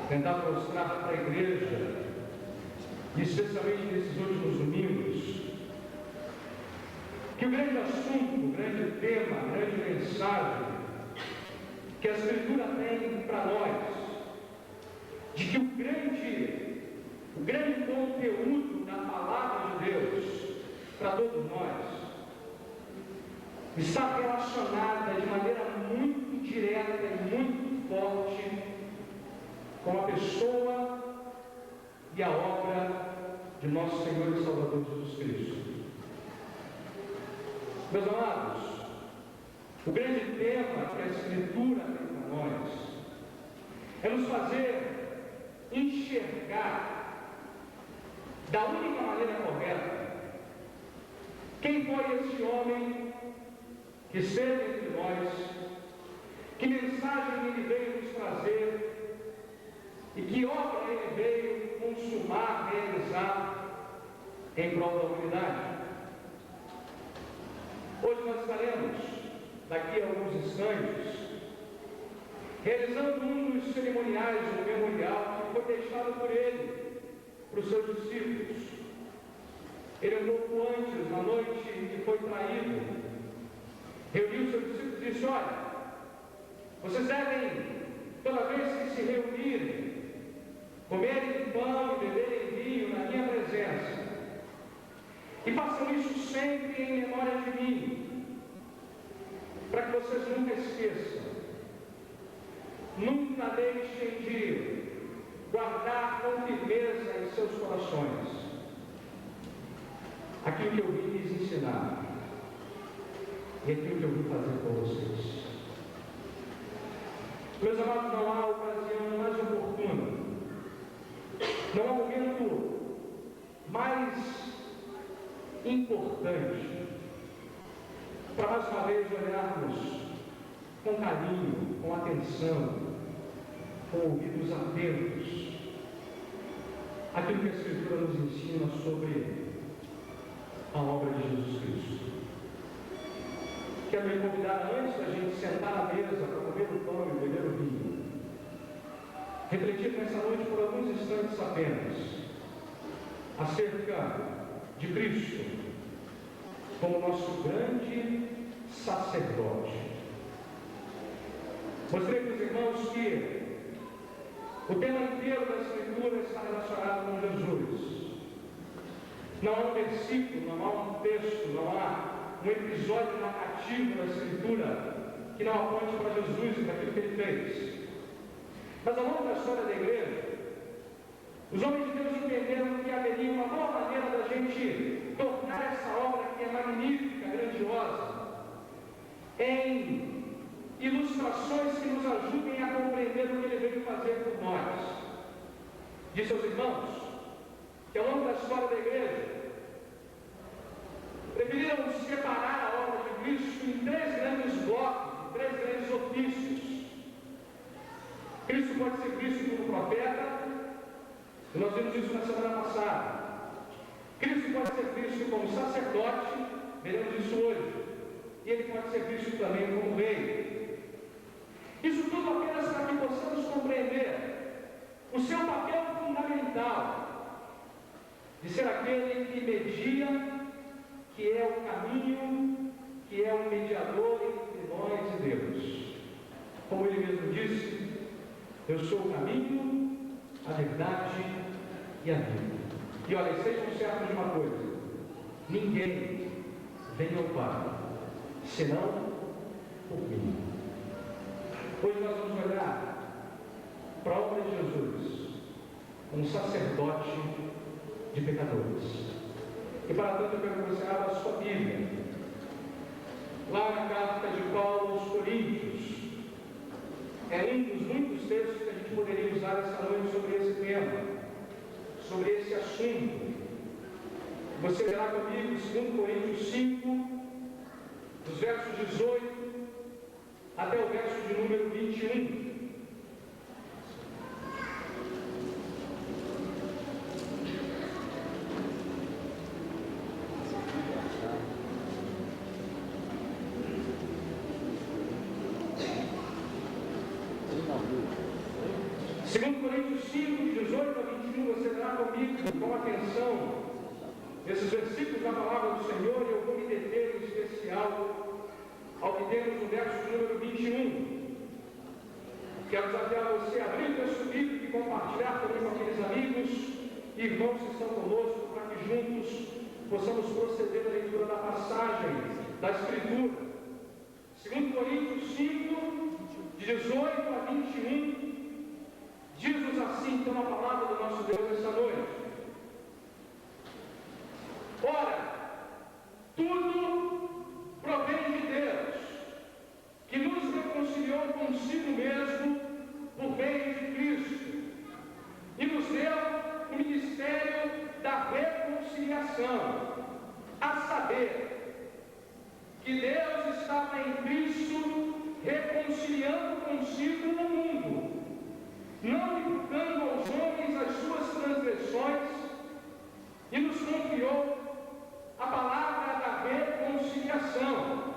Tentar mostrar para a igreja, e especialmente nesses últimos domingos, que o grande assunto, o grande tema, a grande mensagem que a Escritura tem para nós, de que o grande conteúdo da palavra de Deus para todos nós está relacionada de maneira muito direta e muito forte com a pessoa e a obra de nosso Senhor e Salvador Jesus Cristo. Meus amados, o grande tema que a Escritura tem para nós é nos fazer enxergar da única maneira correta quem foi esse homem que esteve entre nós, que mensagem ele veio nos trazer, e que obra ele veio consumar, realizar em prol da humanidade. Hoje nós estaremos, daqui a alguns instantes, realizando um dos cerimoniais do memorial que foi deixado por ele, para os seus discípulos. Ele, um pouco antes, na noite que foi traído, reuniu os seus discípulos e disse: olha, vocês devem, toda vez que se reunirem, comerem pão e beberem vinho na minha presença, e façam isso sempre em memória de mim, para que vocês nunca esqueçam, nunca deixem de guardar com firmeza em seus corações aquilo que eu vim lhes ensinar e aquilo que eu vim fazer por vocês. Meus amados, não há ocasião mais oportuna, não há momento mais importante para mais uma vez olharmos com carinho, com atenção, com ouvidos atentos aquilo que a Escritura nos ensina sobre a obra de Jesus Cristo. Quero me convidar, antes da gente sentar à mesa para comer o pão e beber o vinho, refletir nessa noite por alguns instantes apenas acerca de Cristo como nosso grande sacerdote. Mostrei para os irmãos que o tema inteiro da Escritura está relacionado com Jesus. Não há um versículo, não há um texto, não há um episódio narrativo da Escritura que não aponte para Jesus e para aquilo que ele fez. Mas ao longo da história da igreja, os homens de Deus entenderam que haveria uma boa maneira da gente tornar essa obra que é magnífica, grandiosa, em ilustrações que nos ajudem a compreender o que ele veio fazer por nós. Disse aos irmãos que ao longo da história da igreja, preferiram separar a obra de Cristo em três grandes blocos, em três grandes ofícios. Cristo pode ser visto como profeta, e nós vimos isso na semana passada. Cristo pode ser visto como sacerdote, veremos isso hoje. E ele pode ser visto também como rei. Isso tudo apenas para que possamos compreender o seu papel fundamental de ser aquele que media, que é o caminho, que é o mediador entre nós e Deus. Como ele mesmo disse, eu sou o caminho, a verdade e a vida. E olha, sejam certos de uma coisa: ninguém vem ao Pai senão por mim. Hoje nós vamos olhar para a obra de Jesus como sacerdote de pecadores. E para tanto eu quero que você abra a sua Bíblia, lá na carta de Paulo aos Coríntios, é um dos muitos textos que a gente poderia usar essa noite sobre esse tema, sobre esse assunto. Você verá comigo 2 Coríntios 5, dos versos 18 até o verso de número 21. Segundo Coríntios 5, de 18 a 21, você verá comigo com atenção esses versículos da palavra do Senhor, e eu vou me deter em especial ao que temos no verso de número 21. Quero desafiar você a abrir o texto bíblico e compartilhar também com aqueles amigos e irmãos que estão conosco, para que juntos possamos proceder à leitura da passagem da Escritura. 2 Coríntios 5, de 18 a 21, diz-nos assim, então, a palavra do nosso Deus essa noite. Ora, tudo provém de Deus, que nos reconciliou consigo mesmo por meio de Cristo, e nos deu o ministério da reconciliação, a saber, que Deus estava em Cristo reconciliando consigo o mundo, não imputando aos homens as suas transgressões, e nos confiou a palavra da reconciliação,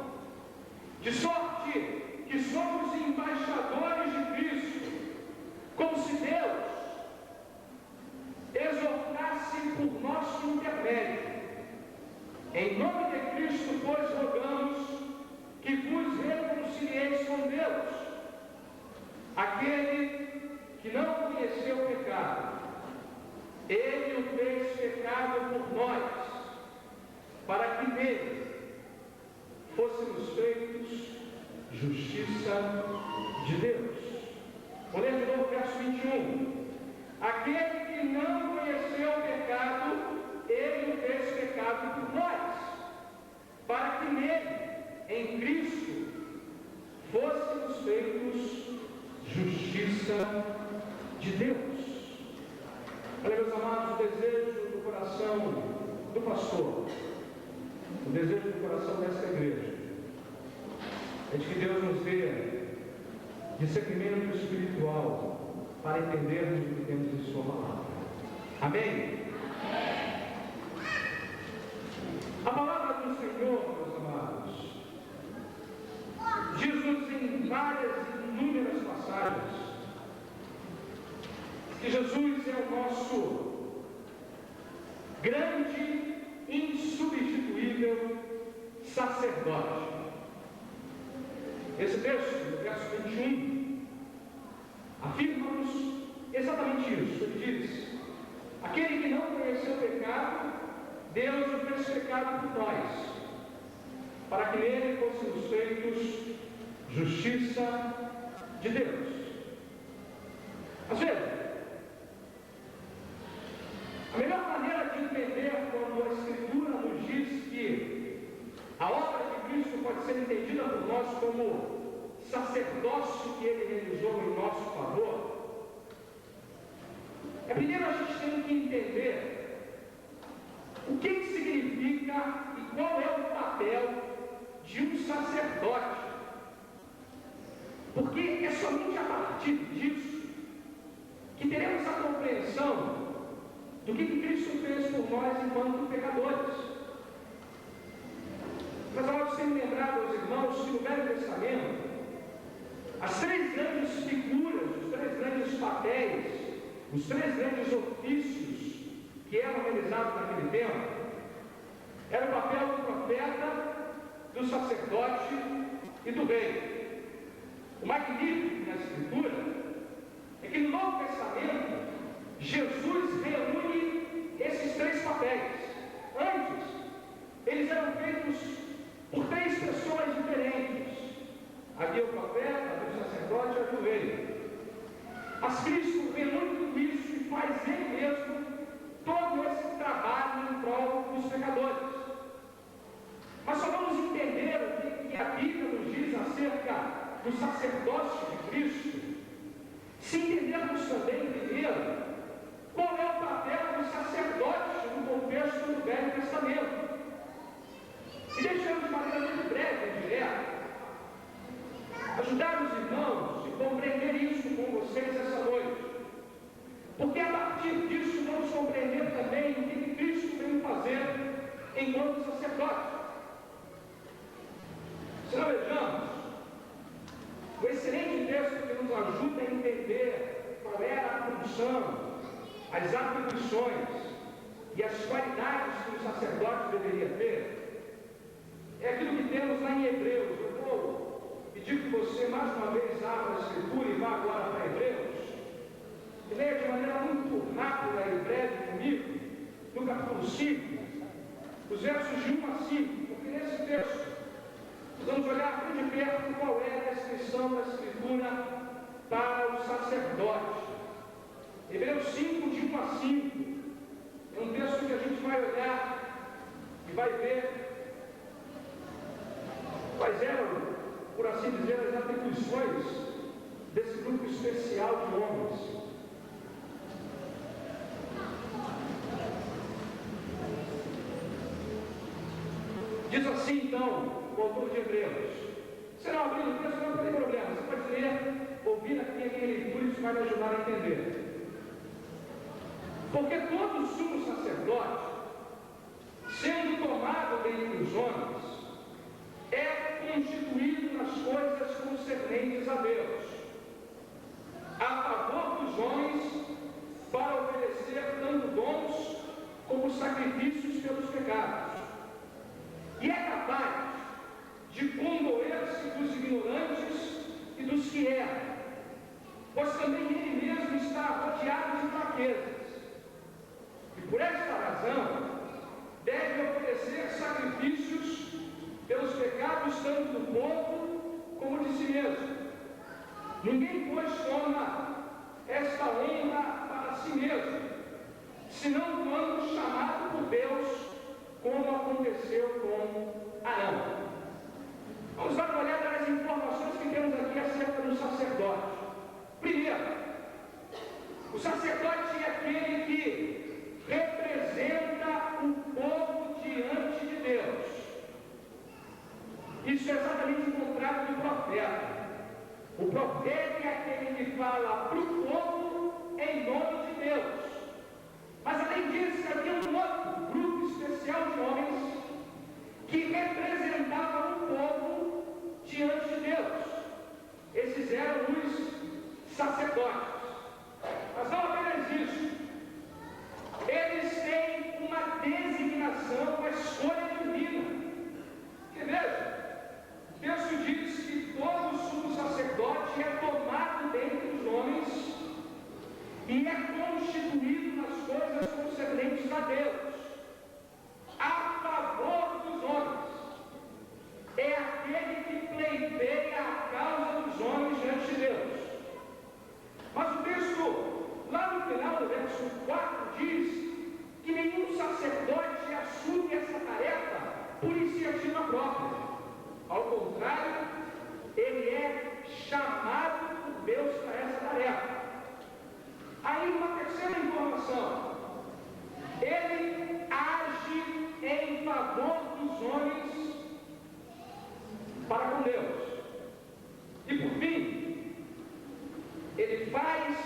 de sorte que somos embaixadores de Cristo, como se Deus exortasse por nosso intermédio. Em nome de Cristo, pois, rogamos que vos reconcilieis com Deus. Aquele que não conheceu o pecado, Ele o fez pecado por nós, para que nele fôssemos feitos justiça de Deus. Vou ler de novo o verso 21. Aquele que não conheceu o pecado, Ele o fez pecado por nós, para que nele, em Cristo, fôssemos feitos justiça de Deus. Olha, meus amados, o desejo do coração do pastor, o desejo do coração desta igreja, é de que Deus nos dê discernimento espiritual para entendermos o que temos em sua palavra. Amém? A palavra do Senhor, meus amados, diz-nos em várias e inúmeras passagens que Jesus é o nosso grande, insubstituível sacerdote. Esse texto, verso 21, afirma-nos exatamente isso. Ele diz: aquele que não conheceu o pecado, Deus o fez pecado por nós, para que nele fôssemos feitos justiça de Deus. Às vezes, a melhor maneira de entender quando a Escritura nos diz que a obra de Cristo pode ser entendida por nós como sacerdócio que Ele realizou em nosso favor, é primeiro a gente tem que entender o que significa e qual é o papel de um sacerdote. Porque é somente a partir disso que teremos a compreensão do que Cristo fez por nós enquanto pecadores. Mas amados, tenho lembrado aos irmãos que no Velho Testamento, as três grandes figuras, os três grandes papéis, os três grandes ofícios que eram realizados naquele tempo, era o papel do profeta, do sacerdote e do rei. O magnífico na Escritura é que no Novo Testamento, Jesus reúne esses três papéis. Antes, eles eram feitos por três pessoas diferentes. Havia o profeta, havia o sacerdote e havia o rei. Mas Cristo reúne tudo isso e faz Ele mesmo todo esse trabalho em prol dos pecadores. Mas só vamos entender o que a Bíblia nos diz acerca do sacerdócio de Cristo Se entendermos também, primeiro, qual é o papel dos sacerdotes no contexto do Velho Testamento. E deixamos de maneira muito breve e direta, ajudar os irmãos a compreender isso com vocês essa noite. Porque a partir disso vamos compreender também o que Cristo veio fazer enquanto sacerdote. Se não vejamos, o excelente texto que nos ajuda a entender qual era a função, as atribuições e as qualidades que o sacerdote deveria ter, é aquilo que temos lá em Hebreus. Eu vou pedir que você mais uma vez abra a Escritura e vá agora para Hebreus, e leia de maneira muito rápida e breve comigo, no capítulo 5, os versos de 1 a 5, porque nesse texto nós vamos olhar bem de perto qual é a descrição da Escritura para o sacerdote. Hebreus 5, de 1 a 5, é um texto que a gente vai olhar e vai ver quais eram, por assim dizer, as atribuições desse grupo especial de homens. Diz assim, então, o autor de Hebreus. Se não abrir o texto, não tem problema. Você pode ler, ouvir aqui a minha leitura, isso vai me ajudar a entender. Porque todo sumo sacerdote, sendo tomado dentre os homens, é constituído nas coisas concernentes a Deus, a favor dos homens, para oferecer tanto dons como sacrifícios pelos pecados. E é capaz de condoer-se dos ignorantes e dos que erram, pois também ele mesmo está rodeado de fraquezas. E por esta razão, deve oferecer sacrifícios pelos pecados tanto do povo como de si mesmo. Ninguém, pois, toma esta honra para si mesmo, senão quando chamado por Deus, como aconteceu com Arão. Vamos dar uma olhada nas informações que temos aqui acerca do sacerdote. Primeiro, o sacerdote é aquele que representa o povo diante de Deus. Isso é exatamente o contrário do profeta. O profeta é aquele que fala para o povo em nome de Deus. Mas além disso, havia um outro grupo especial de homens que representavam o povo diante de Deus. Esses eram os sacerdotes. Mas não apenas isso. Eles têm uma designação, uma escolha divina. Que veja, o texto diz que todo sumo sacerdote é tomado dentre os homens e é constituído nas coisas concernentes a Deus, a favor dos homens. É aquele que pleiteia a causa dos homens diante de Deus. Mas o texto, lá no final do verso 4, diz que nenhum sacerdote assume essa tarefa por iniciativa própria. Ao contrário, ele é chamado por Deus para essa tarefa. Aí uma terceira informação. Ele age em favor dos homens para com Deus. E por fim, ele faz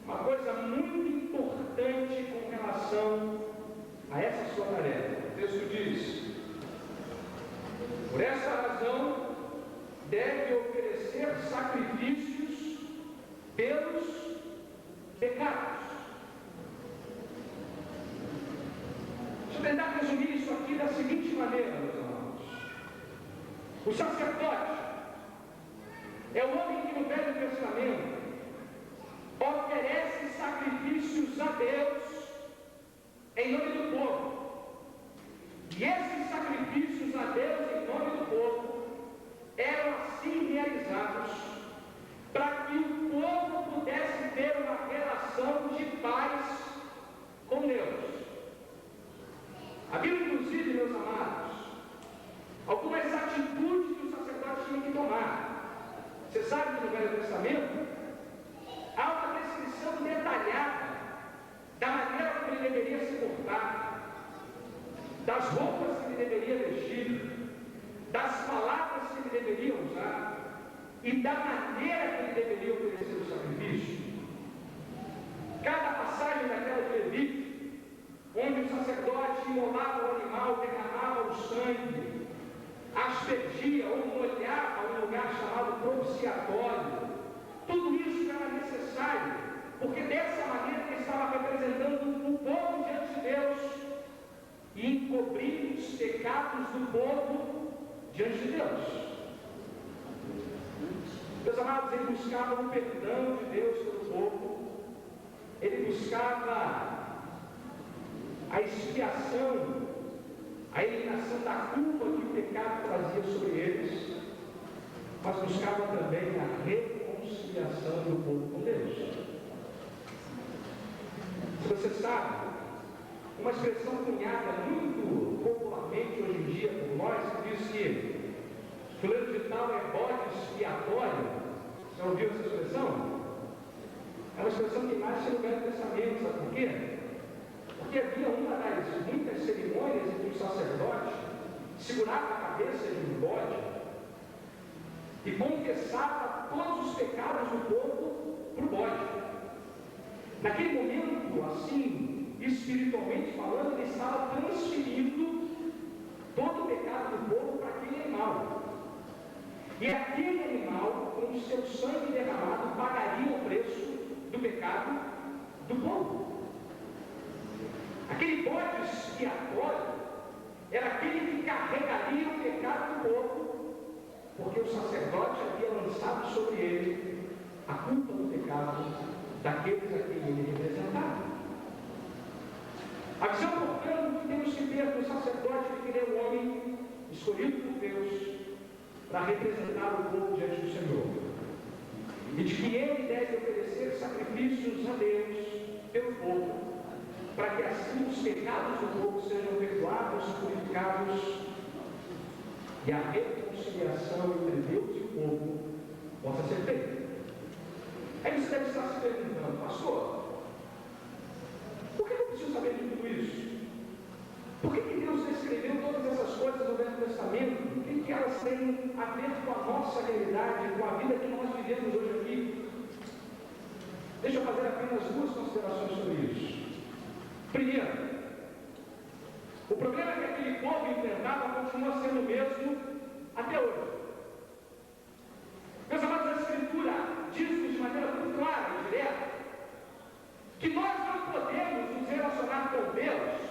uma coisa muito importante com relação a essa sua tarefa. O texto diz: por essa razão, deve oferecer sacrifícios pelos pecados. Deixa eu tentar resumir isso aqui da seguinte maneira, meus irmãos. O sacerdote é o homem que no Velho Testamento oferece sacrifícios a Deus em nome do povo. E esses sacrifícios a Deus em nome do povo eram assim realizados para que o povo pudesse ter uma relação de paz com Deus. Havia inclusive, meus amados, algumas atitudes que o sacerdote das roupas que ele deveria vestir, das palavras que ele deveria usar e da maneira que ele deveria oferecer o sacrifício. Cada passagem daquela de Levítico, onde o sacerdote imolava o animal, derramava o sangue, aspergia ou molhava um lugar chamado propiciatório, tudo isso era necessário, porque dessa maneira ele estava representando o povo diante de Deus e encobrindo os pecados do povo diante de Deus. Meus amados, ele buscava o perdão de Deus pelo povo, ele buscava a expiação, a eliminação da culpa que o pecado trazia sobre eles, mas buscava também a reconciliação do povo com Deus. Você sabe, uma expressão cunhada muito popularmente hoje em dia por nós, que diz que fulano de tal é bode expiatório. Já ouviu essa expressão? É uma expressão que nasce no Velho Testamento, sabe por quê? Porque havia uma das muitas cerimônias em que o sacerdote segurava a cabeça de um bode e confessava todos os pecados do povo para o bode. Naquele momento, assim, espiritualmente falando, ele estava transferindo todo o pecado do povo para aquele animal. E aquele animal, com o seu sangue derramado, pagaria o preço do pecado do povo. Aquele bode expiatório era aquele que carregaria o pecado do povo, porque o sacerdote havia lançado sobre ele a culpa do pecado daqueles a quem ele representava. A visão, portanto, que temos que ter do sacerdote de que ele é um homem escolhido por Deus para representar o povo diante do Senhor, e de que ele deve oferecer sacrifícios a Deus pelo povo, para que assim os pecados do povo sejam perdoados, purificados, e a reconciliação entre Deus e o povo possa ser feita. Aí você deve estar se perguntando, pastor, por que eu preciso saber de tudo isso? Por que Deus escreveu todas essas coisas no Velho Testamento? O que elas têm a ver com a nossa realidade, com a vida que nós vivemos hoje aqui? Deixa eu fazer apenas duas considerações sobre isso. Primeiro, o problema que aquele povo enfrentava continua sendo o mesmo até hoje. Meus amados, a Escritura diz-nos de maneira muito clara e direta que nós não podemos nos relacionar com Deus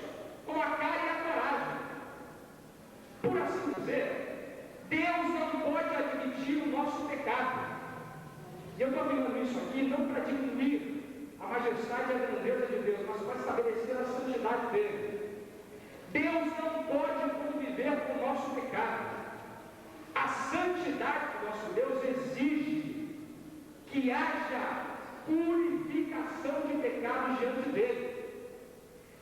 com a cara e a coragem. Por assim dizer, Deus não pode admitir o nosso pecado. E eu estou falando isso aqui não para diminuir a majestade e a grandeza de Deus, mas para estabelecer a santidade dele. Deus não pode conviver com o nosso pecado. A santidade do nosso Deus exige que haja purificação de pecados diante dele.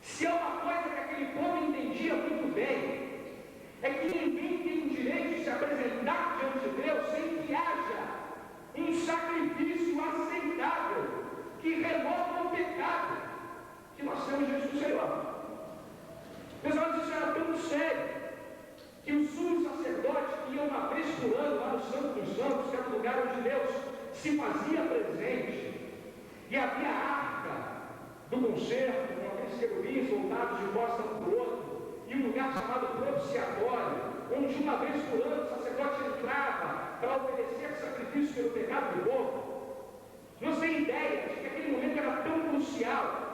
Se é uma coisa que aquele povo entendia muito bem, é que ninguém tem o direito de se apresentar diante de Deus sem que haja um sacrifício aceitável que remova o pecado que nós temos diante do Senhor. Meus irmãos, isso era tão sério que o sumo sacerdote que ia uma vez por ano lá no Santo dos Santos, que era o lugar onde Deus se fazia presente, e havia a arca do concerto, com aqueles querubins voltados de costa um para o outro, e um lugar chamado propiciatório, onde uma vez por ano o sacerdote entrava para oferecer sacrifício pelo pecado do povo. Não tem ideia de que aquele momento era tão crucial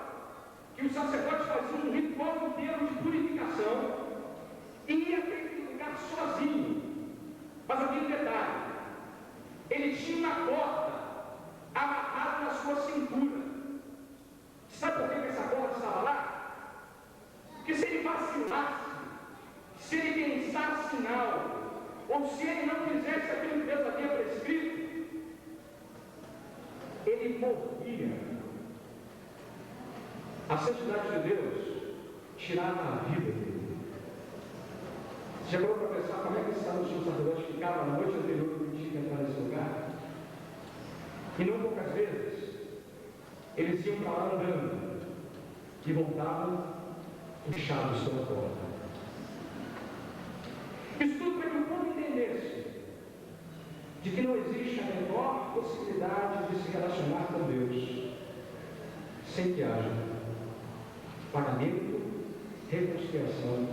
que o sacerdote fazia um ritual inteiro de purificação e ia aquele lugar sozinho. Mas havia um detalhe: ele tinha uma corda amarrada na sua cintura. Sabe por que essa corda estava lá? Porque se ele vacilasse, se ele pensasse em algo, ou se ele não fizesse aquilo que Deus havia prescrito, ele morria. A santidade de Deus tirava a vida dele. Você chegou para pensar como é que esse sacerdote ficava na noite anterior que ele tinha que entrar nesse lugar? E não poucas vezes eles iam para lá andando e voltavam fechados pela porta. possibilidade de se relacionar com Deus sem que haja pagamento, reconciliação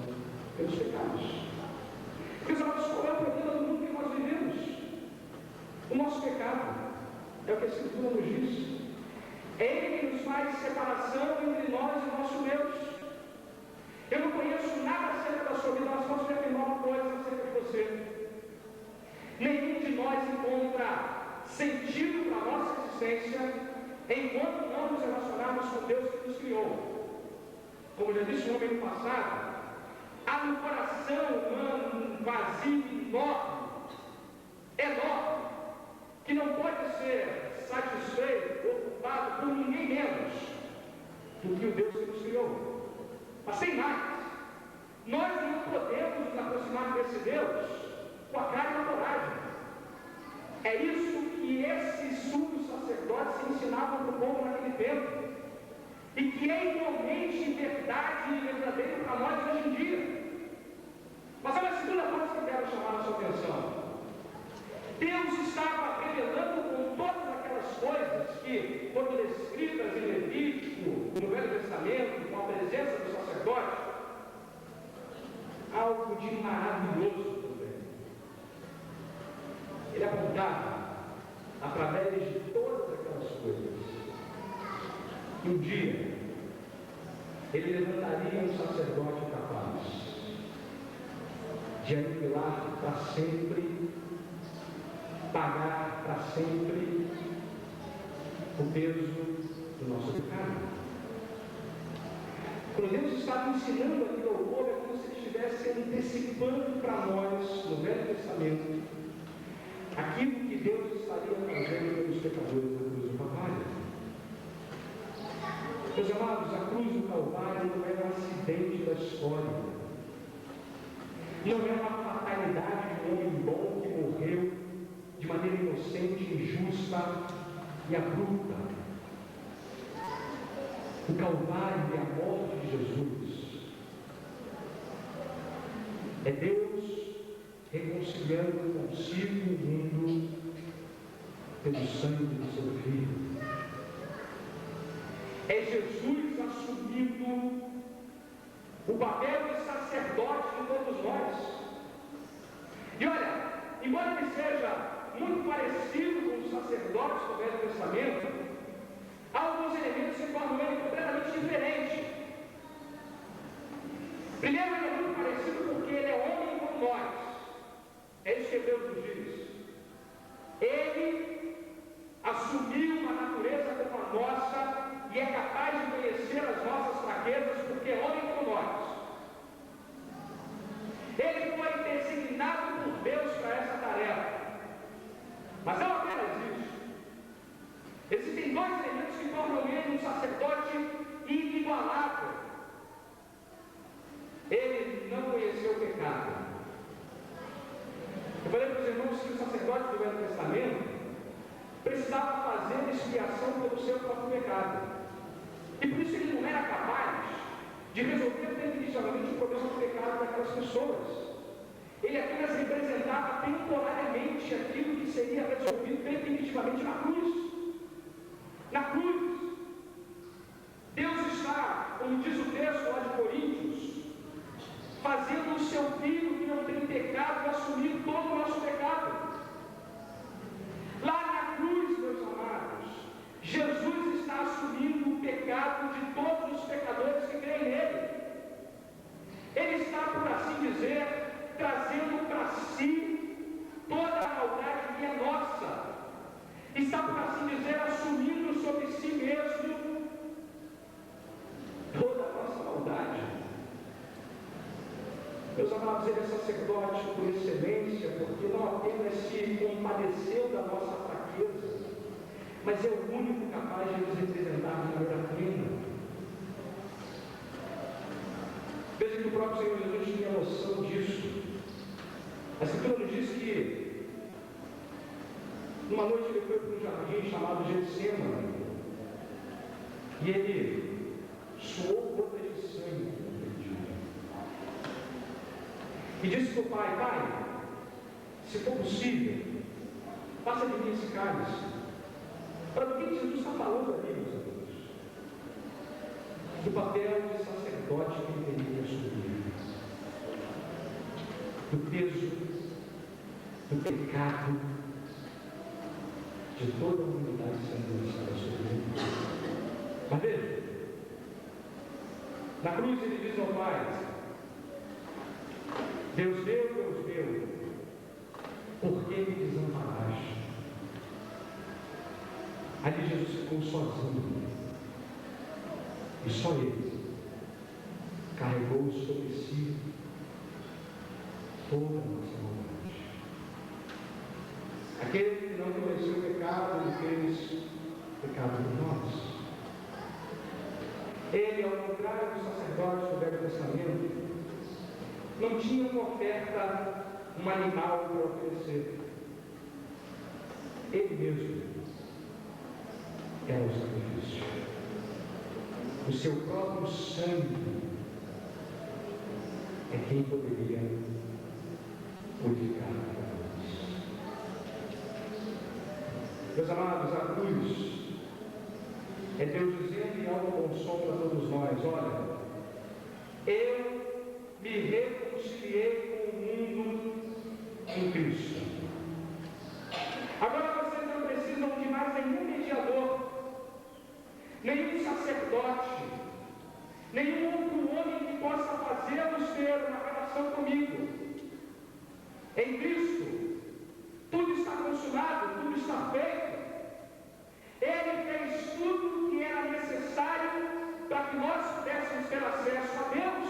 pelos pecados. Porque qual é o problema do mundo que nós vivemos? O nosso pecado. É o que a Escritura nos diz. É Ele que nos faz separação entre nós e o nosso Deus. Eu não conheço nada acerca da sua vida, mas posso te afirmar uma coisa acerca de você. Nenhum de nós encontra sentido para a nossa existência enquanto não nos relacionarmos com Deus que nos criou. Como já disse o homem no passado, há no coração humano um vazio enorme, que não pode ser satisfeito, ocupado por ninguém menos do que o Deus que nos criou. Mas sem mais, nós não podemos nos aproximar desse Deus com a carne e a coragem. É isso que esses sumos sacerdotes ensinavam para o povo naquele tempo, e que é igualmente verdade e verdadeiro para nós hoje em dia. Mas há uma segunda coisa que eu quero chamar a sua atenção. Deus estava revelando com todas aquelas coisas que foram descritas em Levítico, no Velho Testamento, com a presença do sacerdote, algo de maravilhoso também. Ele apontava, através de todas aquelas coisas, que um dia ele levantaria um sacerdote capaz de aniquilar para sempre, pagar para sempre o peso do nosso pecado. Quando Deus estava ensinando aquilo ao povo, é como se Ele estivesse antecipando para nós, no Velho Testamento, aquilo que Deus estaria fazendo pelos pecadores da cruz do Calvário. Meus amados, a cruz do Calvário não é um acidente da história. Não é uma fatalidade de um homem bom que morreu de maneira inocente, injusta e abrupta. O Calvário e a morte de Jesus é Deus reconciliando consigo o mundo pelo sangue do seu Filho. É Jesus assumindo o papel de sacerdote de todos nós. E olha, embora ele seja muito parecido com os sacerdotes do Velho Testamento, há alguns elementos que tornam ele completamente diferente. Primeiro, ele é muito parecido porque ele é homem como nós. É isso que Deus nos diz. Ele assumiu uma natureza como a nossa e é capaz de conhecer as nossas fraquezas porque é homem como nós. Ele foi designado por Deus para essa tarefa. Mas não apenas isso. Existem dois elementos que tornam ele um sacerdote inigualável. Ele não conheceu o pecado. Eu falei para os irmãos que o sacerdote do Velho Testamento precisava fazer expiação pelo seu próprio pecado. E por isso ele não era capaz de resolver definitivamente o problema do pecado daquelas pessoas. Ele apenas representava temporariamente aquilo que seria resolvido definitivamente na cruz. Na cruz. Deus está, como diz o texto lá de Coríntios, fazendo o seu Filho que não tem pecado assumir todo o nosso pecado. Lá na cruz, meus amados, Jesus está assumindo o pecado de todos os pecadores que creem nele. Ele está, por assim dizer, trazendo para si toda a maldade que é nossa. Está, por assim dizer, assumindo sobre si mesmo toda a nossa maldade. Meus amados, ele é sacerdote por excelência, porque não apenas se compadeceu da nossa fraqueza, mas é o único capaz de nos representar de maneira plena. Veja que o próprio Senhor Jesus tinha noção disso. A Escritura nos diz que numa noite ele foi para um jardim chamado Getsêmani e ele suou gotas de sangue naquele dia. E disse para o pai: Pai, se for possível, passa de mim esse cálice. que Jesus está falando ali, meus amigos, do papel de sacerdote que ele teria que assumir, do peso, do pecado de toda a humanidade sendo lançada sobre ele. Mas veja, na cruz ele diz ao Pai: Deus meu, por que me desamparaste? Ali Jesus ficou sozinho, e só ele carregou sobre si toda a nossa maldade. Aquele que não conheceu o pecado, ele fez pecado por nós. Ele, ao contrário dos sacerdotes do Velho Testamento, não tinha uma oferta, um animal para oferecer. Ele mesmo era o sacrifício. O seu próprio sangue é quem poderia purificar a cruz. Meus amados, a cruz é Deus dizendo em algo bom som para todos nós: olha, eu me reconciliei com o mundo em Cristo. Agora vocês não precisam de mais nenhum mediador, nenhum sacerdote, nenhum outro homem que possa fazê-los ter uma relação comigo. Em Cristo, tudo está consumado, tudo está feito. Ele fez tudo o que era necessário para que nós pudéssemos ter acesso a Deus.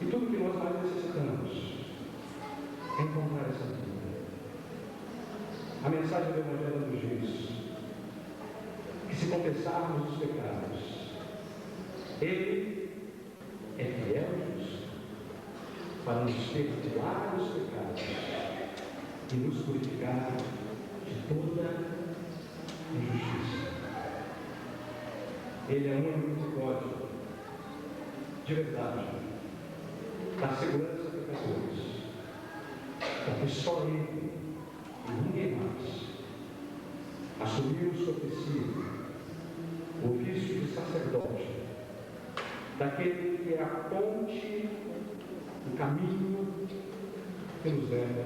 E tudo que nós mais necessitamos é encontrar essa vida. A mensagem do Evangelho nos diz que se confessarmos os pecados, Ele é fiel e justo para nos perdoar os pecados e nos purificar de toda injustiça. Ele é o único que pode, de verdade, dar segurança a pecadores, porque só Ele e ninguém mais assumiu sobre si o ofício de sacerdote, daquele que é a ponte, o caminho que nos leva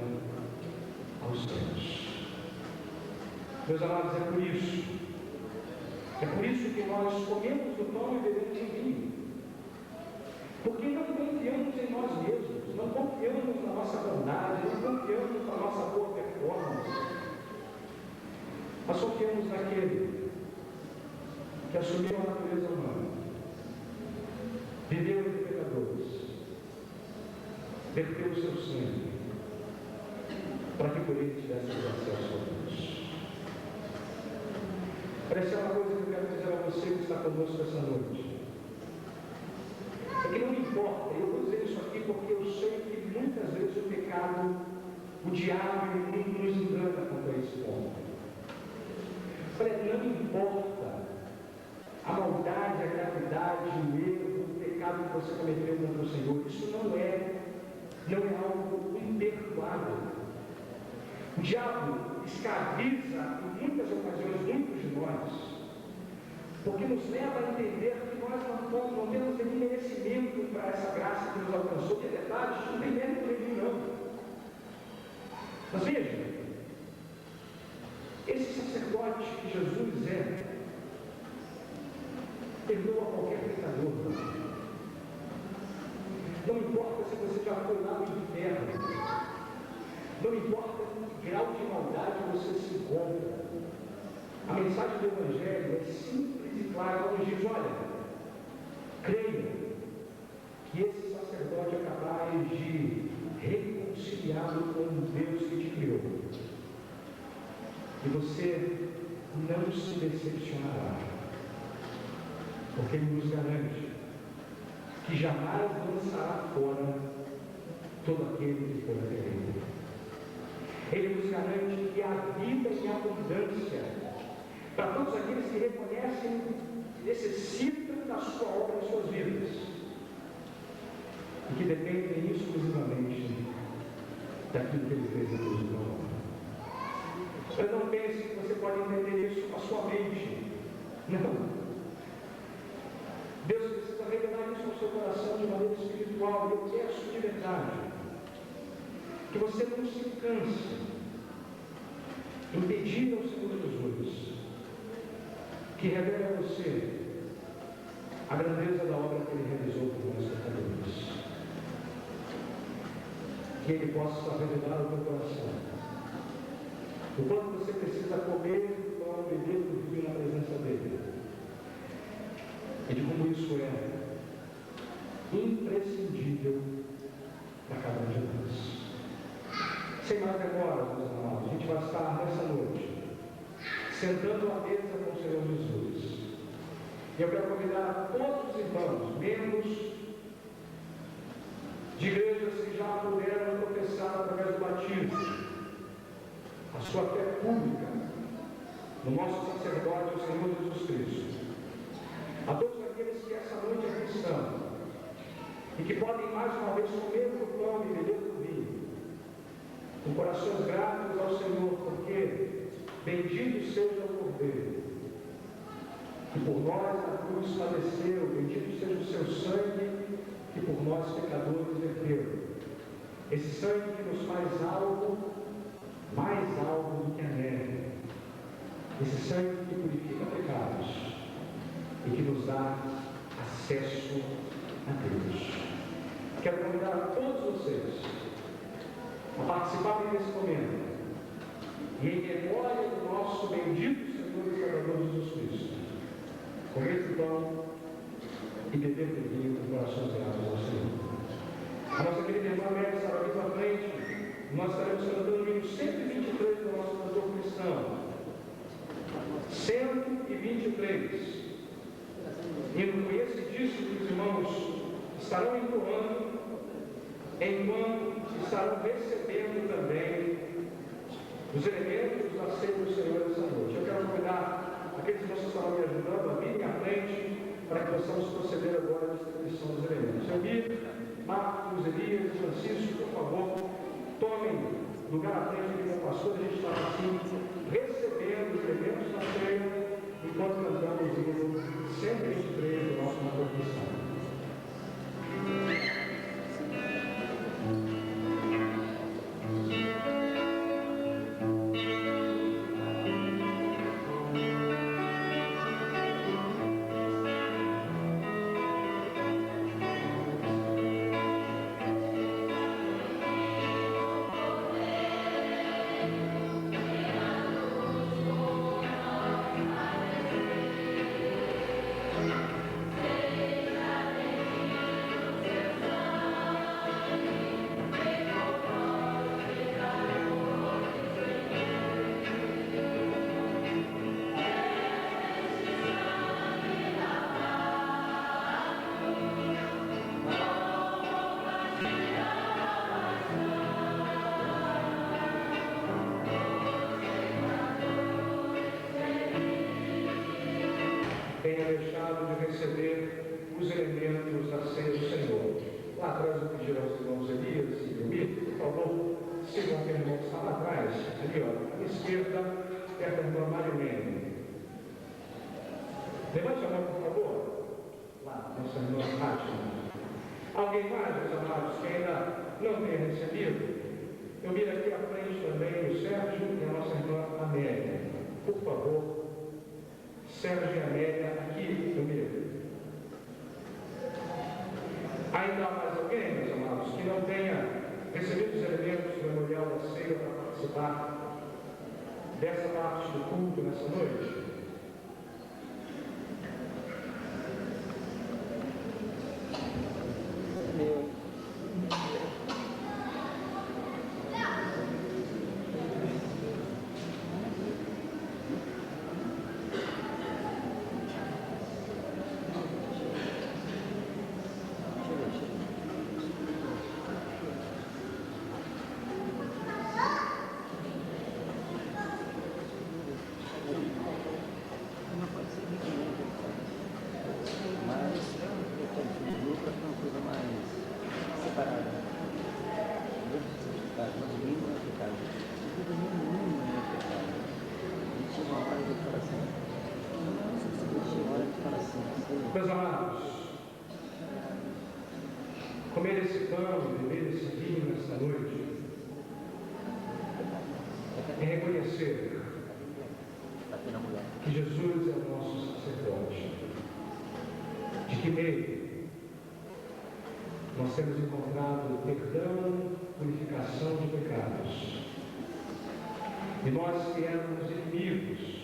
aos céus. Meus amados, é por isso que nós comemos do pão e bebemos do vinho, porque não confiamos em nós mesmos, não confiamos na nossa bondade, não confiamos na nossa boa performance, mas confiamos naquele que assumiu a natureza humana, viveu entre pecadores, verteu o seu sangue, para que por ele tivéssemos acesso a Deus. Parece uma coisa que eu quero dizer a você que está conosco essa noite. É que não me importa, eu vou dizer isso aqui porque eu sei que muitas vezes o pecado, o diabo e o mundo nos engana quanto a esse ponto. Olha, não importa a maldade, a gravidade, o erro, o pecado que você cometeu contra o Senhor, isso não é algo imperdoável. O diabo escraviza em muitas ocasiões muitos de nós, porque nos leva a entender que nós não temos nenhum merecimento para essa graça que nos alcançou, que é verdade, isso não tem mérito nenhum, não. Mas veja, esse sacerdote que Jesus é, perdoa qualquer pecador. Não importa se você já foi lá no inferno, não importa que grau de maldade você se encontra. A mensagem do Evangelho é simples e clara. Ela nos diz: olha, creia que esse sacerdote é capaz de reconciliá-lo com o Deus que te criou. E você não se decepcionará, porque Ele nos garante que jamais lançará fora todo aquele que for até Ele. Ele nos garante que há vida em abundância para todos aqueles que reconhecem que necessitam da sua obra em suas vidas e que dependem exclusivamente daquilo que Ele fez na cruz do Calvário. Não pense que você pode entender isso com a sua mente. Não. Deus precisa revelar isso ao seu coração de maneira espiritual. E eu peço de verdade que você não se canse em pedir ao Senhor Jesus que revele a você a grandeza da obra que Ele realizou por nós pecadores. Que Ele possa revelar ao teu coração o quanto você precisa comer do pão e beber do vinho na presença dEle. E de como isso é imprescindível para cada um de nós. Sem mais demoras, meus amados, a gente vai estar nessa noite sentando à mesa com o Senhor Jesus. E eu quero convidar todos os irmãos, membros de igrejas que já puderam professar através do batismo a sua fé pública no nosso sacerdote, o Senhor Jesus Cristo. A todos aqueles que essa noite aqui estão e que podem mais uma vez comer do pão e beber do vinho, com corações gratos ao Senhor, porque bendito seja o Cordeiro que por nós na cruz padeceu, bendito seja o seu sangue que por nós pecadores verteu. Esse sangue que nos faz algo, mais algo do que a neve. Esse sangue que purifica pecados e que nos dá acesso a Deus. Quero convidar a todos vocês a participarem desse momento e em memória do nosso bendito Senhor e Salvador Jesus Cristo, comer o pão e beber do vinho com corações gratos ao Senhor. A nossa querida irmã Média estará aqui à frente. Nós estaremos cantando o hino 123 do nosso cantor cristão. 123. Hino conhecidíssimo que os irmãos estarão entoando enquanto estarão recebendo também os elementos da ceia do Senhor essa noite. Eu quero convidar aqueles irmãos que estarão me ajudando a virem à frente para que possamos proceder agora à distribuição dos elementos. Elmir, Marcos, Elias, Francisco, por favor, tomem lugar à frente aqui com o pastor. A gente está assim, recebendo os elementos da ceia, enquanto cantamos o hino 123 do nosso cantor cristão. Tenha deixado de receber os elementos da ceia do Senhor. Lá atrás eu pedi aos irmãos Elias e Elmir, por favor, sigam aquele irmão que está lá atrás, ali, ó, à esquerda, perto da irmã Marilene. Levante a mão, por favor. Lá, nossa irmã Fátima. Alguém mais, meus amados, que ainda não tenha recebido? Eu miro aqui à frente também o Sérgio e a nossa irmã Amélia. Por favor. Sérgio e Amélia, aqui comigo. Ainda há mais alguém, meus amados, que não tenha recebido os elementos do memorial da ceia para participar dessa parte do culto nessa noite? Meus amados, comer esse pão e beber esse vinho nesta noite é reconhecer que Jesus é o nosso sacerdote, de que nele nós temos encontrado perdão, purificação de pecados. E nós que éramos inimigos,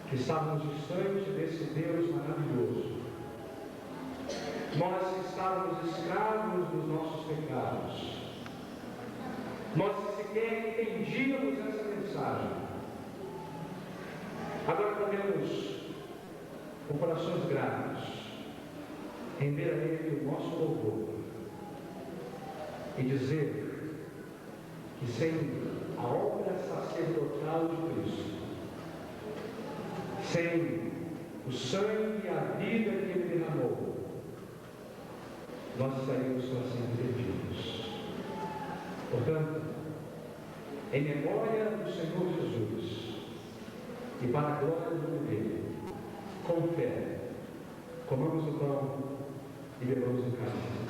que estávamos distantes desse Deus maravilhoso, nós que estávamos escravos dos nossos pecados, nós que sequer entendíamos essa mensagem, agora podemos, com corações gratos, render a Ele o nosso louvor e dizer que sem a obra sacerdotal de Cristo, sem o sangue e a vida que Ele derramou, nós estaremos para sempre perdidos. Portanto, em memória do Senhor Jesus e para a glória do nome dele, com fé, comamos o pão e bebamos o cálice.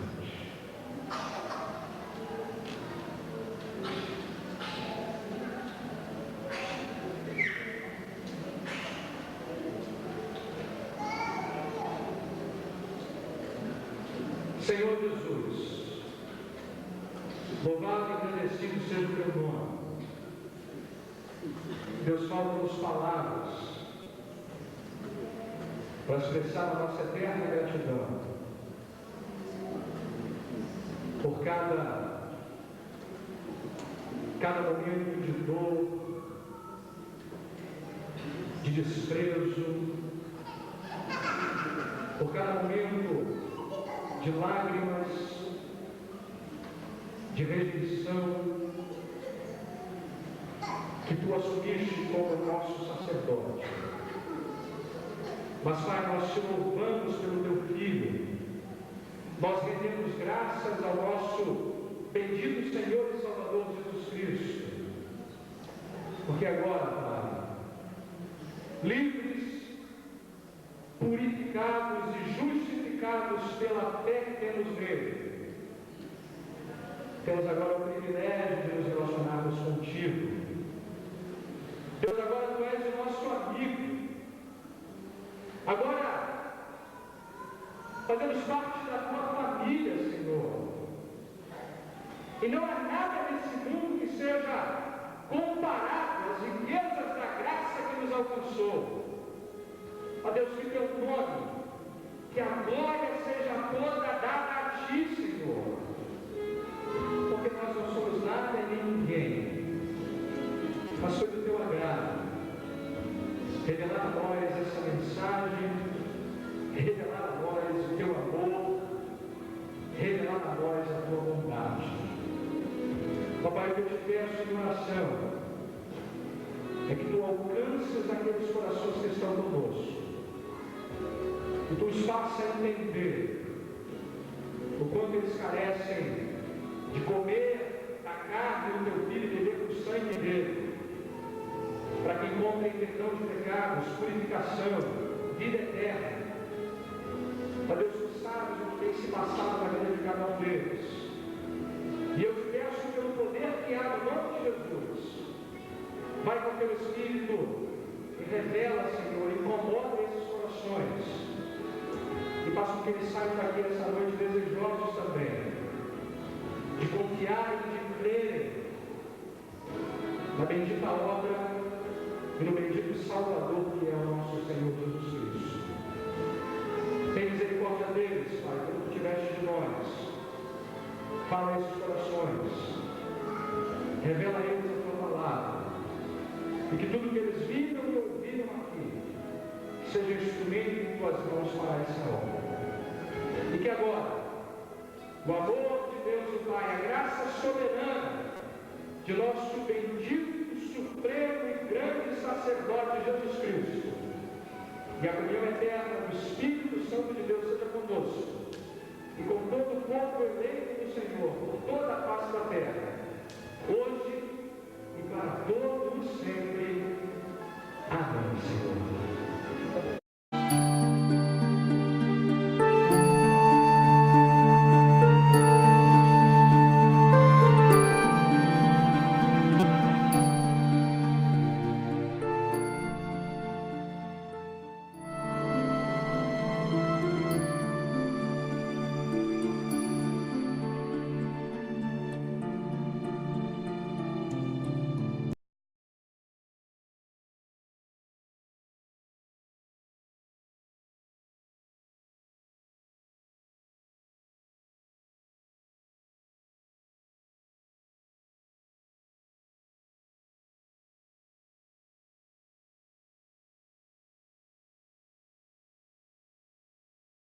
Senhor Jesus, louvado e agradecido seja o teu nome. Deus, falta-nos palavras para expressar a nossa eterna gratidão por cada momento de dor, de desprezo, por cada momento de lágrimas, de rejeição, que tu assumiste como nosso sacerdote. Mas, Pai, nós te louvamos pelo teu Filho, nós rendemos graças ao nosso bendito Senhor e Salvador Jesus Cristo, porque agora, Pai, livres, purificados e justificados pela fé que temos nele, temos agora o privilégio de nos relacionarmos contigo. Deus, agora tu és o nosso amigo. Agora fazemos parte da tua família, Senhor. E não há nada nesse mundo que seja comparável às riquezas da graça que nos alcançou. Ó Deus, que teu nome, que a glória seja toda dada a ti, Senhor. Porque nós não somos nada nem ninguém, mas foi do teu agrado revelar a nós essa mensagem, revelar a nós o teu amor, revelar a nós a tua bondade. Papai, o que eu te peço em oração é que tu alcances aqueles corações que estão conosco, que tu os faça entender o quanto eles carecem de comer a carne do teu Filho e beber o sangue dele, para que encontrem perdão de pecados, purificação, vida eterna. Ó Deus, tu sabes o que tem se passado na vida de cada um deles. E eu te peço pelo poder que há no nome de Jesus, vai com teu Espírito e revela, Senhor, incomoda esses corações e faça com que eles saiam daqui essa noite desejosos também de confiar e de crer na bendita obra e no bendito Salvador que é o nosso Senhor Jesus Cristo. Tem misericórdia deles, Pai, como tu tiveste de nós. Fala a esses corações, revela a eles a tua palavra, e que tudo que eles viram e ouviram aqui seja instrumento em tuas mãos para essa obra. E que agora o amor de Deus o Pai, a graça soberana de nosso bendito, supremo e grande sacerdote Jesus Cristo, e a comunhão eterna do Espírito Santo de Deus seja conosco, e com todo o povo eleito do Senhor, por toda a face da terra, hoje e para todos sempre.